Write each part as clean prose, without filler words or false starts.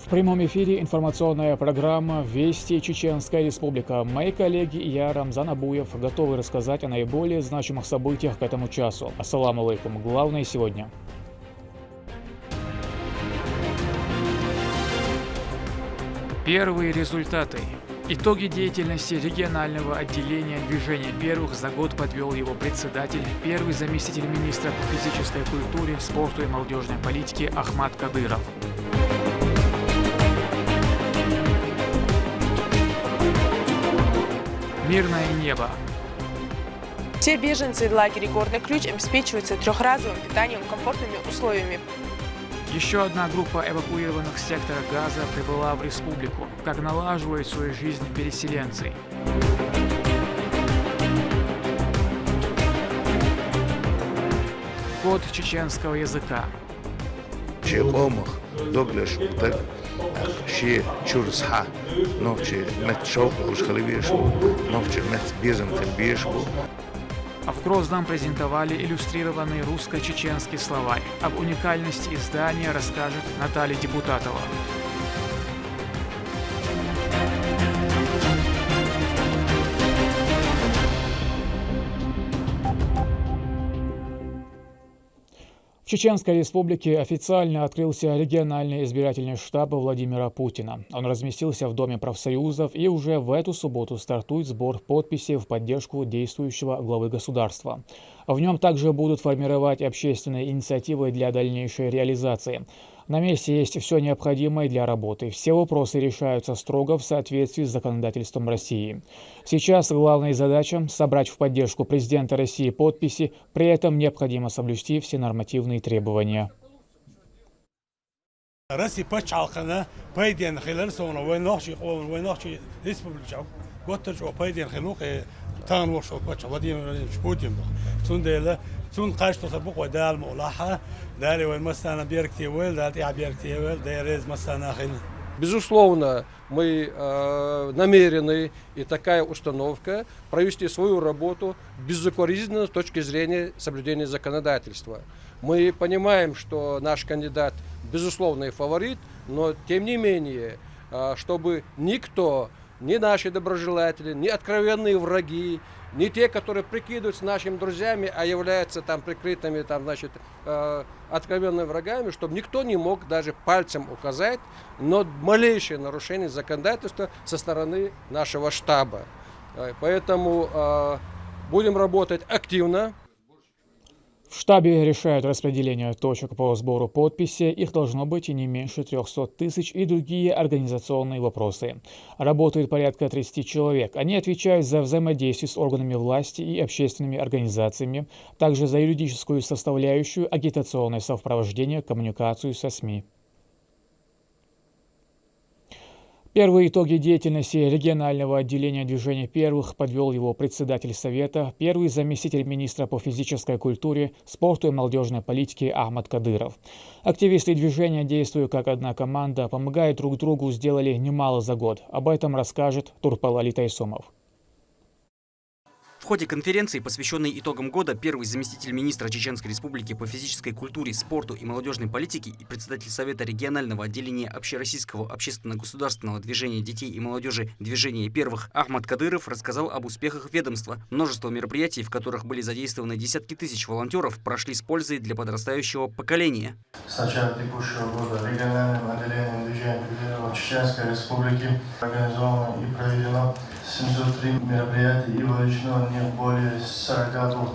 В прямом эфире информационная программа «Вести Чеченская Республика». Мои коллеги и я, Рамзан Абуев, готовы рассказать о наиболее значимых событиях к этому часу. Ассаламу алейкум. Главное сегодня. Первые результаты. Итоги деятельности регионального отделения движения первых за год подвел его председатель, первый заместитель министра по физической культуре, спорту и молодежной политике Ахмат Кадыров. Мирное небо. Все беженцы в лагере «Горный ключ» обеспечиваются трехразовым питанием, комфортными условиями. Еще одна группа эвакуированных с сектора Газа прибыла в республику. Как налаживают свою жизнь переселенцы. Код чеченского языка. А в Грозном презентовали иллюстрированный русско-чеченский словарь. Об уникальности издания расскажет Наталья Депутатова. В Чеченской Республике официально открылся региональный избирательный штаб Владимира Путина. Он разместился в Доме профсоюзов и уже в эту субботу стартует сбор подписей в поддержку действующего главы государства. В нем также будут формировать общественные инициативы для дальнейшей реализации. На месте есть все необходимое для работы. Все вопросы решаются строго в соответствии с законодательством России. Сейчас главная задача – собрать в поддержку президента России подписи, при этом необходимо соблюсти все нормативные требования. Безусловно, мы намерены, и такая установка, провести свою работу безукоризненно с точки зрения соблюдения законодательства. Мы понимаем, что наш кандидат безусловный фаворит, но тем не менее, чтобы никто, ни наши доброжелатели, ни откровенные враги, не те, которые прикидываются нашими друзьями, а являются там прикрытыми откровенными врагами, чтобы никто не мог даже пальцем указать на малейшее нарушение законодательства со стороны нашего штаба. Поэтому будем работать активно. В штабе решают распределение точек по сбору подписей, их должно быть и не меньше 300 тысяч, и другие организационные вопросы. Работают порядка 30 человек. Они отвечают за взаимодействие с органами власти и общественными организациями, также за юридическую составляющую, агитационное совпровождение, коммуникацию со СМИ. Первые итоги деятельности регионального отделения движения первых подвел его председатель Совета, первый заместитель министра по физической культуре, спорту и молодежной политике Ахмат Кадыров. Активисты движения, действуя как одна команда, помогая друг другу, сделали немало за год. Об этом расскажет Турпал Тайсумов. В ходе конференции, посвященной итогам года, первый заместитель министра Чеченской Республики по физической культуре, спорту и молодежной политике и председатель Совета регионального отделения общероссийского общественно-государственного движения детей и молодежи движения первых Ахмат Кадыров рассказал об успехах ведомства. Множество мероприятий, в которых были задействованы десятки тысяч волонтеров, прошли с пользой для подрастающего поколения. С начала текущего года региональным отделением движения в Чеченской Республике организовано и проведено 703 мероприятия и вовлечено не более 42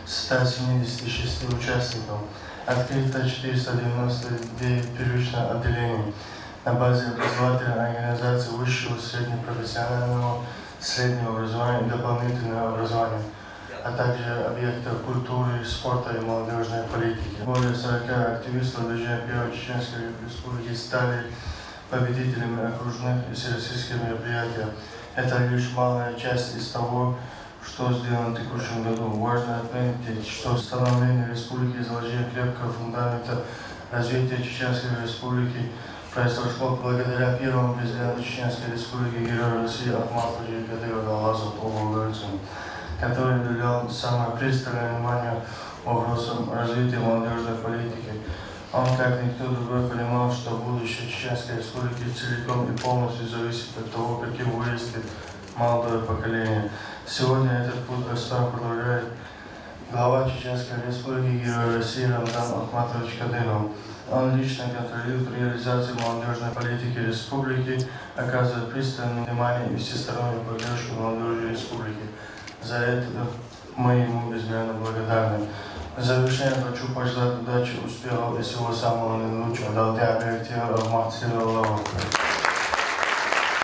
176 участников. Открыто 499 первичных отделений на базе образовательной организации высшего, среднепрофессионального, среднего образования и дополнительного образования, а также объектов культуры, спорта и молодежной политики. Более 40 активистов движения Первой Чеченской Республики стали победителями окружных и всероссийских мероприятий. Это лишь малая часть из того, что сделано в текущем году. Важно отметить, что становление республики и заложение крепкого фундамента развития Чеченской Республики произошло благодаря первому президенту Чеченской Республики, герою России Ахмату Кадырову, который уделял самое пристальное внимание вопросам развития молодежной политики. Он, как никто другой, понимал, что будущее Чеченской Республики целиком и полностью зависит от того, каким вырастет молодое поколение. Сегодня этот путь достоин продолжает глава Чеченской Республики, герой России Рамзан Ахматович Кадыров. Он лично контролирует реализацию молодежной политики республики, оказывает пристальное внимание и всестороннюю поддержку молодежи республики. За это мы ему безмерно благодарны. В завершение хочу пожелать удачи, успехов и всего самого наилучшего.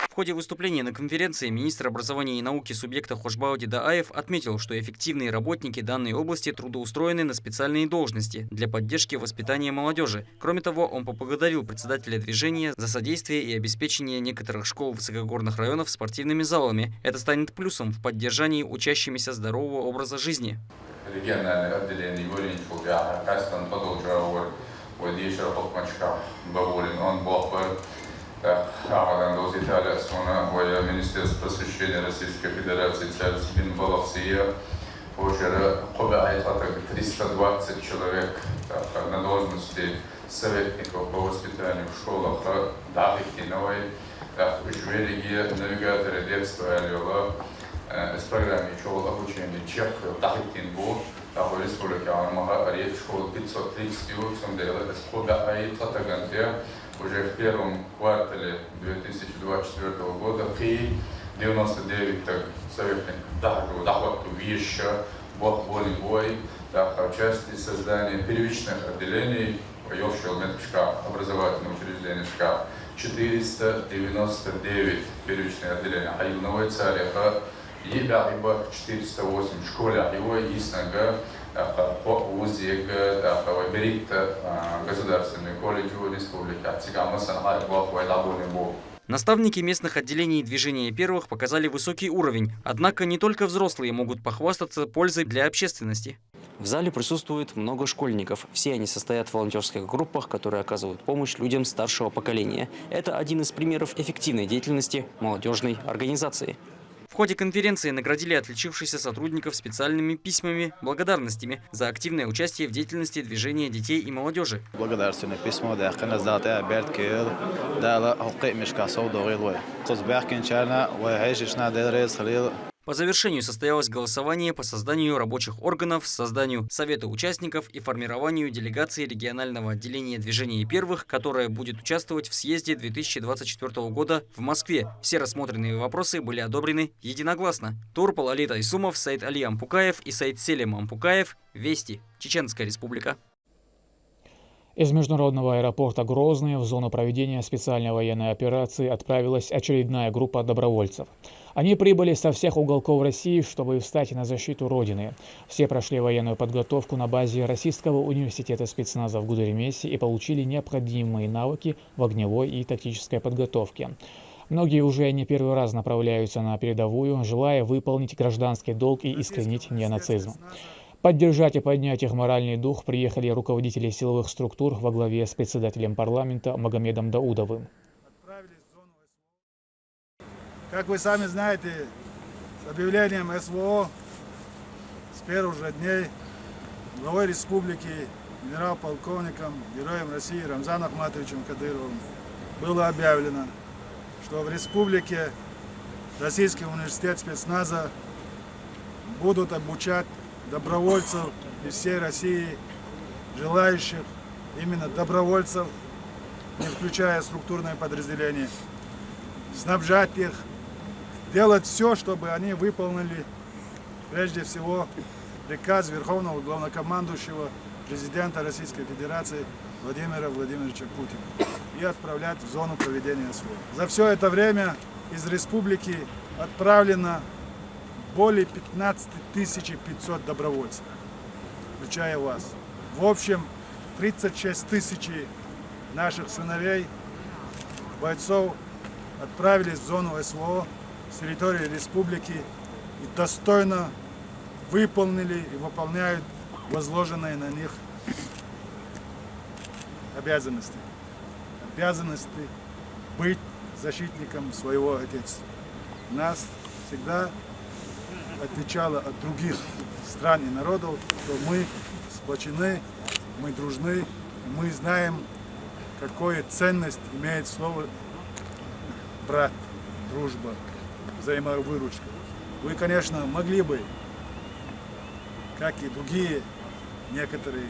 В ходе выступления на конференции министр образования и науки субъекта Хошбауди Дааев отметил, что эффективные работники данной области трудоустроены на специальные должности для поддержки воспитания молодежи. Кроме того, он поблагодарил председателя движения за содействие и обеспечение некоторых школ высокогорных районов спортивными залами. Это станет плюсом в поддержании учащимися здорового образа жизни. Региональное отделение Горинчуга, Кастан Подолжауэр, Водишер Хокмачка, Бавулин, он Бохбер, Ахадан Италия, Суна, Министерство просвещения Российской Федерации, Царь Баловсия, Ожера, Хобаайтатак, 320 человек на должности советников по воспитанию в школах, Дахикиновой, Жвелиги, навигаторы детства Алёла, с программой школ обучения Чех, Дахикинбу, Республика Армага, Арет, школ 530, Сумдела, Хобаайтатаганте, уже в первом квартале 2024 года в 99 советников Дахвату Веща, Бой, в части создания первичных отделений, образовательных учреждений шкаф, 499 первичных отделений, Аюновой Царяха, Ебахиба 408 школя, его Иснага, по УЗИГ, Берикта, Государственный колледж Республики, Наставники местных отделений движения первых показали высокий уровень, однако не только взрослые могут похвастаться пользой для общественности. В зале присутствует много школьников. Все они состоят в волонтерских группах, которые оказывают помощь людям старшего поколения. Это один из примеров эффективной деятельности молодежной организации. В ходе конференции наградили отличившихся сотрудников специальными письмами, благодарностями за активное участие в деятельности движения детей и молодежи. Благодарственное письмо По завершению состоялось голосование по созданию рабочих органов, созданию совета участников и формированию делегации регионального отделения движения первых, которое будет участвовать в съезде 2024 года в Москве. Все рассмотренные вопросы были одобрены единогласно. Турпал Али Тайсумов, Саид Али Ампукаев и Саид Селим Ампукаев. Вести. Чеченская Республика. Из международного аэропорта Грозный в зону проведения специальной военной операции отправилась очередная группа добровольцев. Они прибыли со всех уголков России, чтобы встать на защиту Родины. Все прошли военную подготовку на базе Российского университета спецназа в Гудеримесе и получили необходимые навыки в огневой и тактической подготовке. Многие уже не первый раз направляются на передовую, желая выполнить гражданский долг и искоренить неонацизм. Поддержать и поднять их моральный дух приехали руководители силовых структур во главе с председателем парламента Магомедом Даудовым. Как вы сами знаете, с объявлением СВО с первых же дней главой республики, генерал-полковником, героем России Рамзаном Ахматовичем Кадыровым было объявлено, что в республике Российский университет спецназа будут обучать добровольцев из всей России, желающих именно добровольцев, не включая структурные подразделения, снабжать их, делать все, чтобы они выполнили прежде всего приказ Верховного Главнокомандующего президента Российской Федерации Владимира Владимировича Путина и отправлять в зону проведения СВО. За все это время из республики отправлено более 15 500 добровольцев, включая вас. В общем, 36 тысяч наших сыновей, бойцов, отправились в зону СВО с территории республики и достойно выполнили и выполняют возложенные на них обязанности. Обязанности быть защитником своего Отечества. Нас всегда отличало от других стран и народов, что мы сплочены, мы дружны, мы знаем какую ценность имеет слово брат, дружба, взаимовыручка. Вы, конечно, могли бы, как и другие некоторые,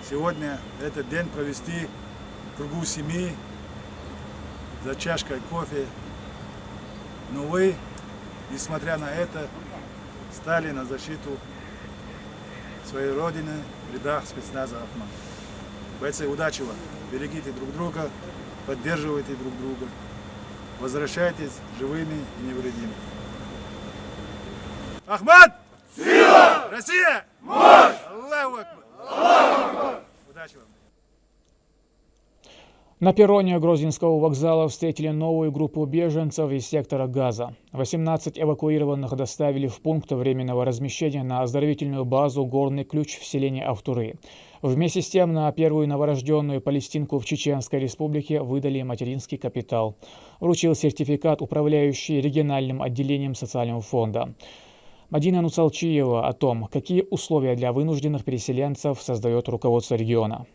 сегодня этот день провести в кругу семьи, за чашкой кофе. Но вы, несмотря на это, стали на защиту своей родины в рядах спецназа «Ахмат». Бойцы, удачи вам! Берегите друг друга, поддерживайте друг друга. Возвращайтесь живыми и невредимыми. Ахмат! Сила! Россия! Мощь! Аллаху Акбар! Удачи вам! На перроне Грозненского вокзала встретили новую группу беженцев из сектора Газа. 18 эвакуированных доставили в пункт временного размещения на оздоровительную базу «Горный ключ» в селении Автуры. Вместе с тем на первую новорожденную палестинку в Чеченской Республике выдали материнский капитал. Вручил сертификат управляющий региональным отделением социального фонда. Мадина Нуцалчиева о том, какие условия для вынужденных переселенцев создает руководство региона.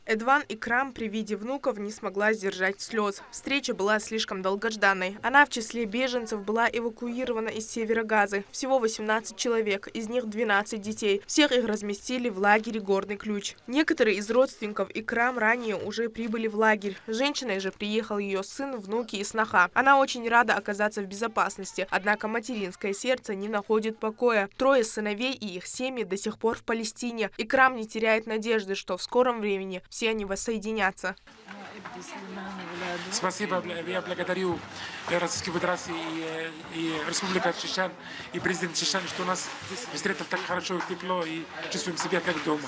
Эдван Икрам при виде внуков не смогла сдержать слез. Встреча была слишком долгожданной. Она в числе беженцев была эвакуирована из севера Газы. Всего 18 человек, из них 12 детей. Всех их разместили в лагере «Горный ключ». Некоторые из родственников Икрам ранее уже прибыли в лагерь. С женщиной же приехал ее сын, внуки и сноха. Она очень рада оказаться в безопасности, однако материнское сердце не находит покоя. 3 сыновей и их семьи до сих пор в Палестине. Икрам не теряет надежды, что в скором времени все они воссоединятся. Спасибо, я благодарю Российскую Федерацию и Республика Чечен, и президент Чечен, что у нас здесь встретили так хорошо и тепло, и чувствуем себя как дома.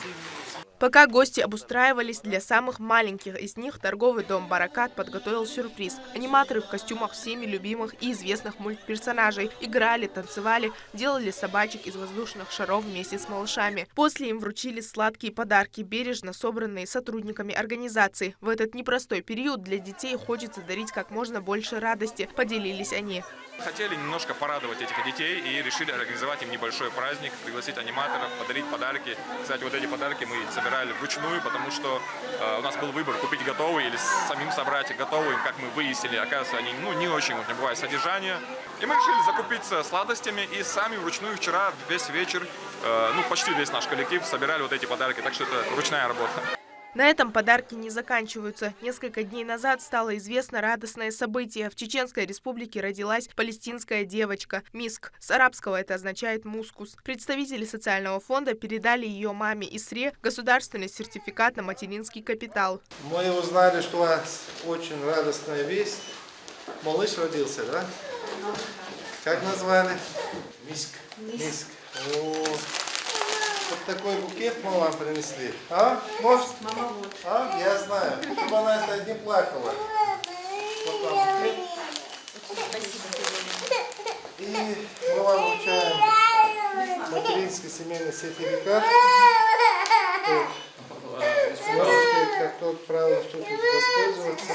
Пока гости обустраивались, для самых маленьких из них торговый дом «Баракат» подготовил сюрприз. Аниматоры в костюмах всеми любимых и известных мультперсонажей играли, танцевали, делали собачек из воздушных шаров вместе с малышами. После им вручили сладкие подарки, бережно собранные сотрудниками организации. В этот непростой период для детей хочется дарить как можно больше радости, поделились они. Хотели немножко порадовать этих детей и решили организовать им небольшой праздник, пригласить аниматоров, подарить подарки. Кстати, вот эти подарки мы собирали вручную, потому что у нас был выбор купить готовые или самим собрать готовые, как мы выяснили. Оказывается, они не очень не бывает содержания. И мы решили закупиться сладостями и сами вручную вчера весь вечер, почти весь наш коллектив собирали вот эти подарки, так что это ручная работа. На этом подарки не заканчиваются. Несколько дней назад стало известно радостное событие. В Чеченской Республике родилась палестинская девочка. Миск. С арабского это означает мускус. Представители социального фонда передали ее маме Исре государственный сертификат на материнский капитал. Мы узнали, что у вас очень радостная весть. Малыш родился, да? Как назвали? Миск. Миск. Вот такой букет мы вам принесли. А? Может? Мама, вот. А? Я знаю. Чтобы она это не плакала. Вот вам букет. И мы вам вручаем материнский семейный сертификат. Можете, как тот правильно что-то воспользоваться.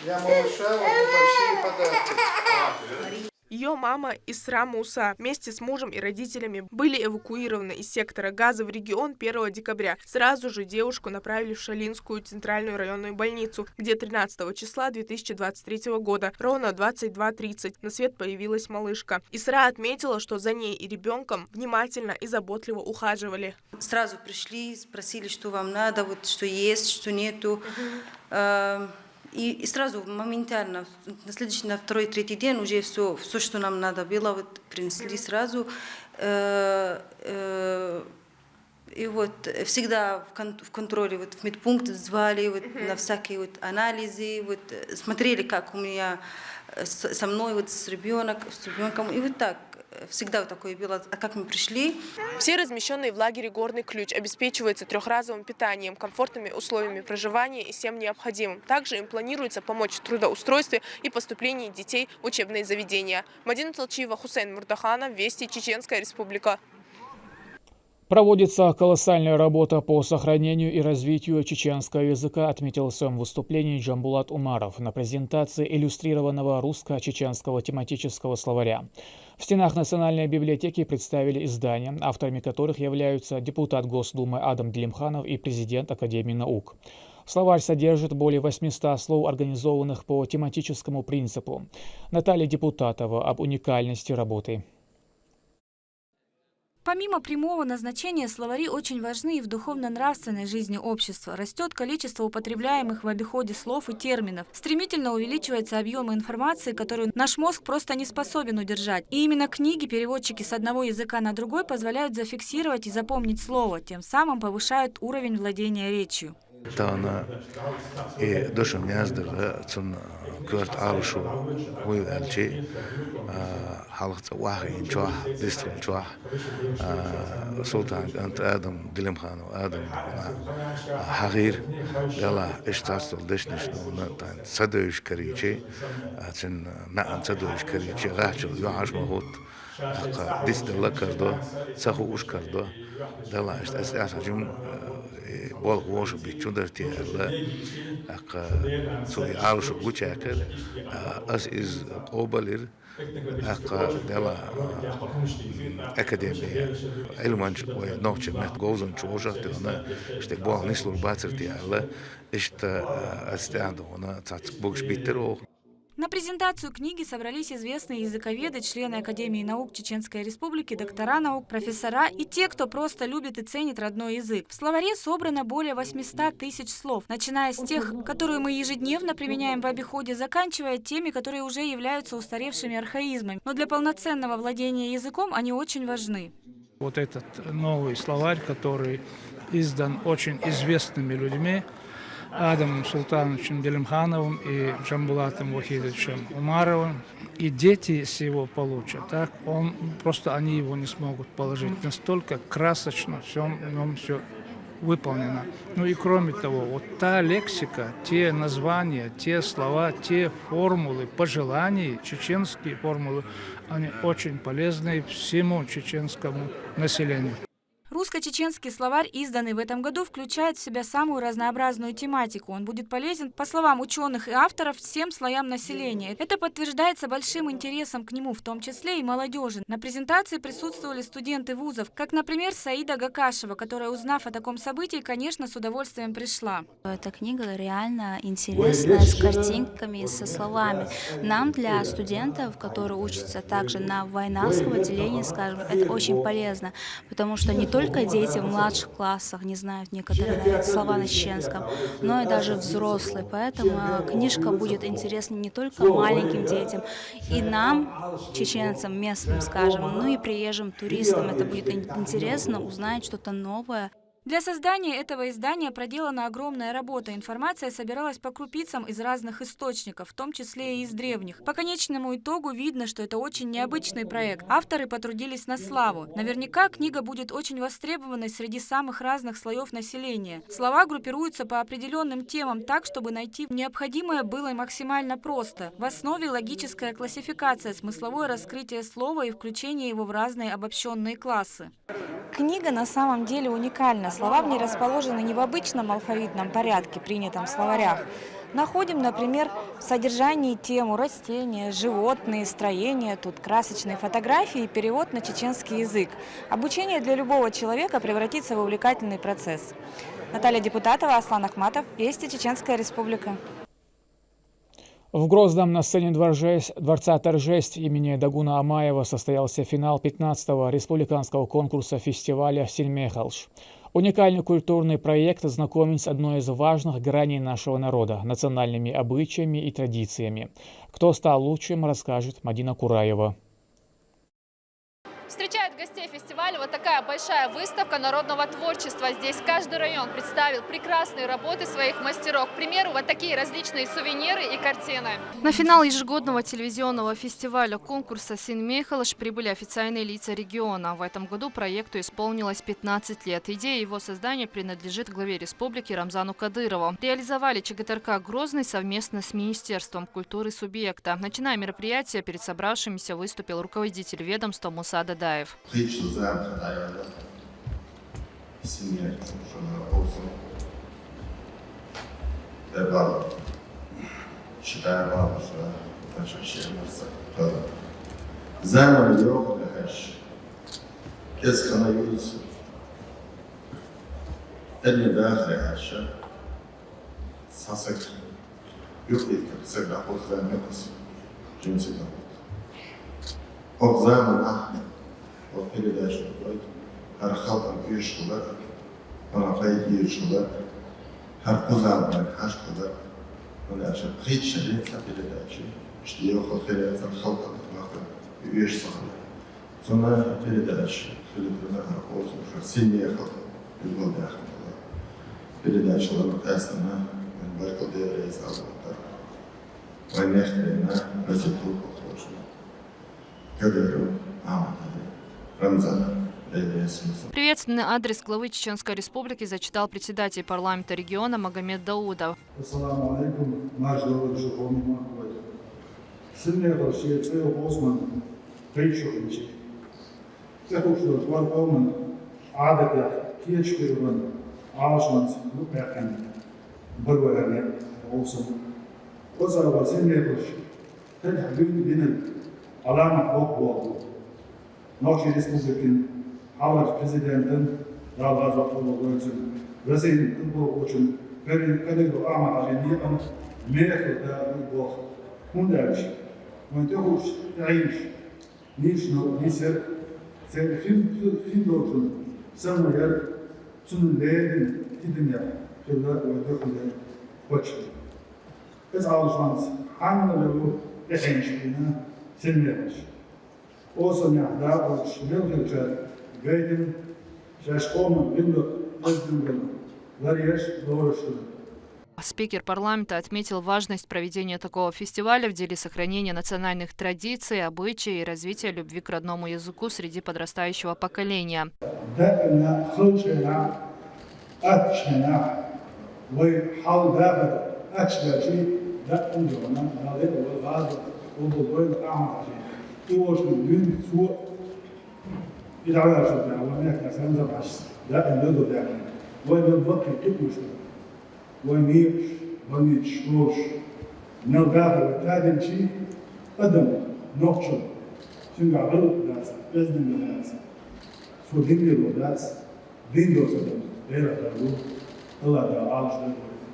Для малыша вот небольшие подарки. Ее мама Исра Муса вместе с мужем и родителями были эвакуированы из сектора Газа в регион 1 декабря. Сразу же девушку направили в Шалинскую центральную районную больницу, где 13 числа 2023 года, ровно в 22:30, на свет появилась малышка. Исра отметила, что за ней и ребенком внимательно и заботливо ухаживали. Сразу пришли, спросили, что вам надо, вот что есть, что нету. И сразу, моментально, на следующий, на второй, третий день уже все, что нам надо было, вот, принесли сразу. И вот всегда в контроле, вот, в медпункт звали, вот, на всякие вот анализы, вот, смотрели, как у меня со мной, вот, с ребенком, и вот так. Всегда вот такое было. А как мы пришли? Все размещенные в лагере «Горный ключ» обеспечиваются трехразовым питанием, комфортными условиями проживания и всем необходимым. Также им планируется помочь в трудоустройстве и поступлении детей в учебные заведения. Мадина Нуцалчиева, Хусейн Мурдаханов, Вести, Чеченская Республика. Проводится колоссальная работа по сохранению и развитию чеченского языка, отметил в своем выступлении Джамбулат Умаров на презентации иллюстрированного русско-чеченского тематического словаря. В стенах Национальной библиотеки представили издания, авторами которых являются депутат Госдумы Адам Делимханов и президент Академии наук. Словарь содержит более 800 слов, организованных по тематическому принципу. Наталья Депутатова об уникальности работы. Помимо прямого назначения, словари очень важны и в духовно-нравственной жизни общества. Растет количество употребляемых в обиходе слов и терминов. Стремительно увеличивается объем информации, которую наш мозг просто не способен удержать. И именно книги, переводчики с одного языка на другой позволяют зафиксировать и запомнить слово, тем самым повышают уровень владения речью. Тана и душа мязда цун кварт алшу хуй алчи халахта вахи инчуах дистрил чуах султан ант Адам Делимхану Адам хагир яла иштастул дешниш нуна тан садуш каричи цин наан садуш каричи гачил юаш махут дистилла кардо саху уш кардо дала иштастажим бол гош бичудерти alla soy alsho guchaker as is obalir dela akademia ilmanch noche met gozon choja tona ste bol nislur bacerti alla ишта астяду на цацбук шпитеро. На презентацию книги собрались известные языковеды, члены Академии наук Чеченской Республики, доктора наук, профессора и те, кто просто любит и ценит родной язык. В словаре собрано более 800 тысяч слов, начиная с тех, которые мы ежедневно применяем в обиходе, заканчивая теми, которые уже являются устаревшими архаизмами. Но для полноценного владения языком они очень важны. Вот этот новый словарь, который издан очень известными людьми, Адамом Султановичем Делимхановым и Джамбулатом Вахидовичем Умаровым. И дети с его получат. Так, они его не смогут положить. Настолько красочно все выполнено. Ну и кроме того, вот та лексика, те названия, те слова, те формулы, пожелания, чеченские формулы, они очень полезны всему чеченскому населению. Русско-чеченский словарь, изданный в этом году, включает в себя самую разнообразную тематику. Он будет полезен, по словам ученых и авторов, всем слоям населения. Это подтверждается большим интересом к нему, в том числе и молодежи. На презентации присутствовали студенты вузов, как, например, Саида Гакашева, которая, узнав о таком событии, конечно, с удовольствием пришла. Эта книга реально интересная, с картинками, со словами. Нам, для студентов, которые учатся также на войнарском отделении, скажем, это очень полезно, потому что не только дети в младших классах не знают некоторые слова на чеченском, но и даже взрослые. Поэтому книжка будет интересна не только маленьким детям, и нам, чеченцам местным, скажем, ну и приезжим туристам. Это будет интересно узнать что-то новое. Для создания этого издания проделана огромная работа. Информация собиралась по крупицам из разных источников, в том числе и из древних. По конечному итогу видно, что это очень необычный проект. Авторы потрудились на славу. Наверняка книга будет очень востребованной среди самых разных слоев населения. Слова группируются по определенным темам так, чтобы найти необходимое было максимально просто. В основе логическая классификация, смысловое раскрытие слова и включение его в разные обобщенные классы. Книга на самом деле уникальна. Слова в ней расположены не в обычном алфавитном порядке, принятом в словарях. Находим, например, в содержании тему растения, животные, строения, тут красочные фотографии и перевод на чеченский язык. Обучение для любого человека превратится в увлекательный процесс. Наталья Депутатова, Аслан Ахматов, Вести, Чеченская Республика. В Грозном на сцене Дворца торжеств имени Дагуна Амаева состоялся финал 15-го республиканского конкурса фестиваля «Синмехалш». Уникальный культурный проект знакомит с одной из важных граней нашего народа – национальными обычаями и традициями. Кто стал лучшим, расскажет Мадина Кураева. Встречает гостей фестиваля вот такая большая выставка народного творчества. Здесь каждый район представил прекрасные работы своих мастеров. К примеру, вот такие различные сувениры и картины. На финал ежегодного телевизионного фестиваля конкурса «Синмехалш» прибыли официальные лица региона. В этом году проекту исполнилось 15 лет. Идея его создания принадлежит главе республики Рамзану Кадырову. Реализовали ЧГТРК «Грозный» совместно с Министерством культуры субъекта. Начиная мероприятие, перед собравшимися выступил руководитель ведомства Муса Дадаев. семье olsun. Ve bağlı. Şikayet bağlısı. Başka şeylerse. Zamanı yok arkadaş. Kes kana yürüsün. Elini dağıtır arkadaşlar. Sasak. Yok değil. Sevda pozlarına kısım. Cimsi de. O zaman ahmet. O передачу будет. Her halkın uyuştular. Bana payı uyuştular. Her kuzarlar, her kuzar. Ona aşağı hiç şeyin передачи. İşte yok o передача halkın uyuştular. Sonra передача. Filipinler olsun. Silmeye halkın. Yılgın yakınlar. Передачаların kastına başka devreye sağladılar. Ve nehirine Recep Tayyip Erdoğan. Kaderim Ahmet Рамзана. Приветственный адрес главы Чеченской Республики зачитал председатель парламента региона Магомед Даудов. Ассаламу алейкум, наш дорогой Жуховный Махбет. Сильные Россия, Цейл Осман, Причухничи. Цехушдор, Варковман, Адата, Киечкирван, Алшманс, Лупекан, Барваране, Олсен. Озава, сильные Россия. Тельхбин Бинен, Алама Хокбуалу. Nokçi Respublikin Havlar Prezidentin Dalgaz Abdullah için Resin Kıbrı için Kalidu Ahmet Ali'nin mehirde bu hundarış. Montehuş Aiş Nişno Niser sen film olsun sanmayar sunlerin gidinler kırlar ve döküler koç. Ez alışmaz anları eşinçliğine senlemiş. Olsun ya daha o şunlarca gaydın şaşkomun günlük özdümgün varyaş doğruştur. Спикер парламента отметил важность проведения такого фестиваля в деле сохранения национальных традиций, обычаев и развития любви к родному языку среди подрастающего поколения. ونيش ونيتشوش نلقاه وتادم شيء قدم نقشل شنو عملوا ناس بزن الناس فودين الناس دين دوسهم غير هذا الله ده عاش.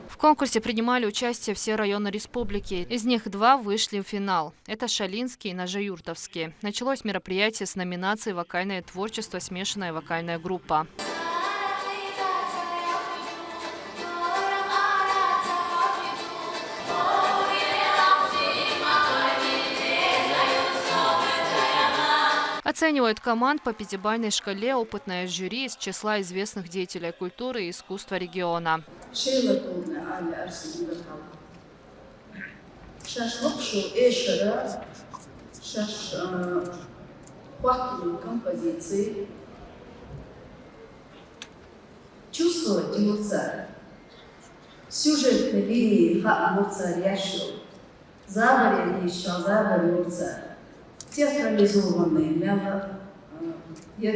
В конкурсе принимали участие все районы республики. Из них 2 вышли в финал. Это Шалинский и Ножеюртовский. Началось мероприятие с номинацией «Вокальное творчество. Смешанная вокальная группа». Оценивают команд по 5-бальной шкале опытное жюри из числа известных деятелей культуры и искусства региона. Чувствовать эмоции. Сюжетной линии эмоциящего. Заборы театрализованные, и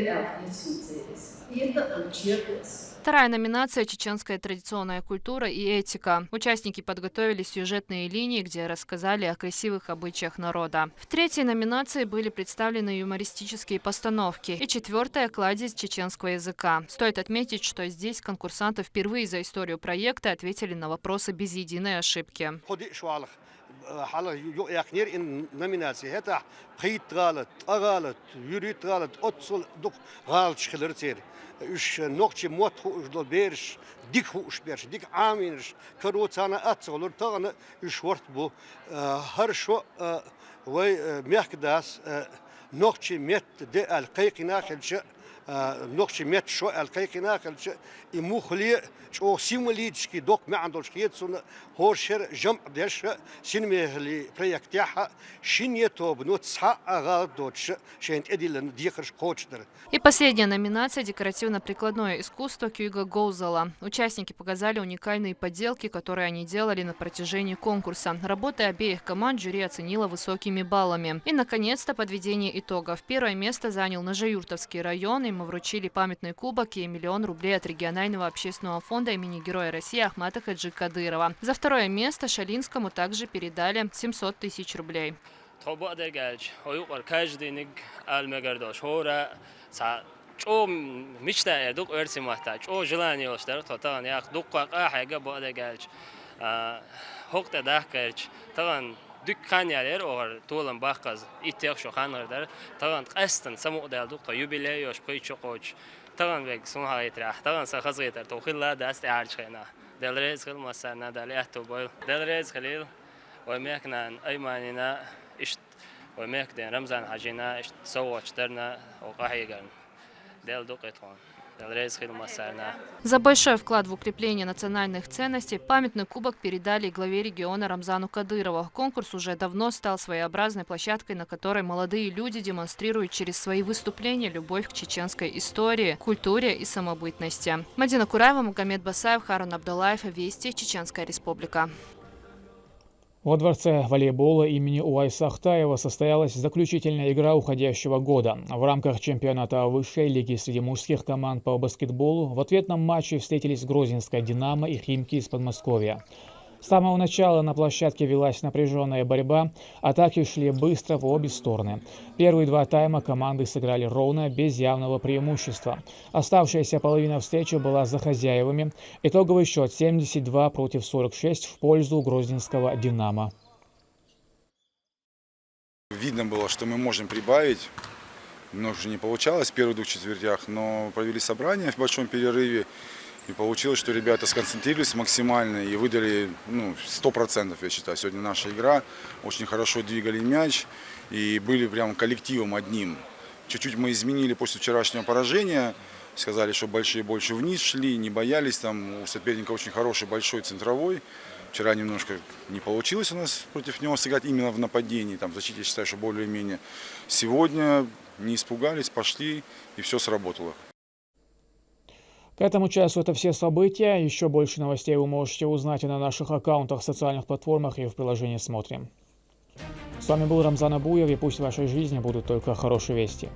это учебность. Вторая номинация – чеченская традиционная культура и этика. Участники подготовили сюжетные линии, где рассказали о красивых обычаях народа. В третьей номинации были представлены юмористические постановки. И четвертая – кладезь чеченского языка. Стоит отметить, что здесь конкурсанты впервые за историю проекта ответили на вопросы без единой ошибки. حالا یکنیر این نمیناسی هتا قید غلط غلط یوریت غلط اتصل دک غلط شخلر تیر اش نقطه موت خوش دل بیرش دیک خوش بیرش دیک عامینش کروتانا اتصلر تانا اش ورت بو هر شو وی میخداس نقطه مت ده القیق ناخلش نقطه مت شو القیق ناخلش المخلي شو سيموليتشكي دوك ما عندوش كيتسون هورشر جمع ديش سينمي اللي بريكت تاعها شنيتو بنوت صح غادوتش شين اديل ديخرش كوتشدر. И последняя номинация – декоративно-прикладное искусство Кюйга Гоузала. Участники показали уникальные поделки, которые они делали на протяжении конкурса. Работы обеих команд жюри оценила высокими баллами. И, наконец-то, подведение итогов. Первое место занял Ножеюртовский район и победителям вручили памятный кубок и 1 миллион рублей от регионального общественного фонда имени Героя России Ахмата Хаджи Кадырова. За второе место Шалинскому также передали 700 тысяч рублей. دكان يالر أو طولن باقز إتيق شو خانر در طبعا قصدن سمو دالدوق تا يوبيلي يوش بقي شقوش طبعا بيك سونها يترح طبعا سخز يتر توخيل لا دست عارش خينا دلريز خل مسنا دالي أتوبول دلريز خليل وميكنا أيماننا إشت وميكدين رمزان حجينا إشت سوتش درنا وقاحيقن دالدوق يتون. За большой вклад в укрепление национальных ценностей памятный кубок передали главе региона Рамзану Кадырову. Конкурс уже давно стал своеобразной площадкой, на которой молодые люди демонстрируют через свои выступления любовь к чеченской истории, культуре и самобытности. Мадина Кураева, Магомед Басаев, Харун Абдулаев, Вести, Чеченская Республика. Во дворце волейбола имени Уайса Ахтаева состоялась заключительная игра уходящего года. В рамках чемпионата высшей лиги среди мужских команд по баскетболу в ответном матче встретились Грозненская «Динамо» и «Химки» из Подмосковья. С самого начала на площадке велась напряженная борьба, атаки шли быстро в обе стороны. Первые два тайма команды сыграли ровно, без явного преимущества. Оставшаяся половина встречи была за хозяевами. Итоговый счет 72 против 46 в пользу Грозненского «Динамо». Видно было, что мы можем прибавить. Немного уже не получалось в первых двух четвертях, но провели собрание в большом перерыве. И получилось, что ребята сконцентрировались максимально и выдали 100%, я считаю. Сегодня наша игра, очень хорошо двигали мяч и были прям коллективом одним. Чуть-чуть мы изменили после вчерашнего поражения, сказали, что большие больше вниз шли, не боялись. Там у соперника очень хороший большой центровой. Вчера немножко не получилось у нас против него сыграть именно в нападении. Там в защите, я считаю, что более-менее. Сегодня не испугались, пошли и все сработало. К этому часу это все события. Еще больше новостей вы можете узнать и на наших аккаунтах, социальных платформах и в приложении «Смотрим». С вами был Рамзан Абуев, и пусть в вашей жизни будут только хорошие вести.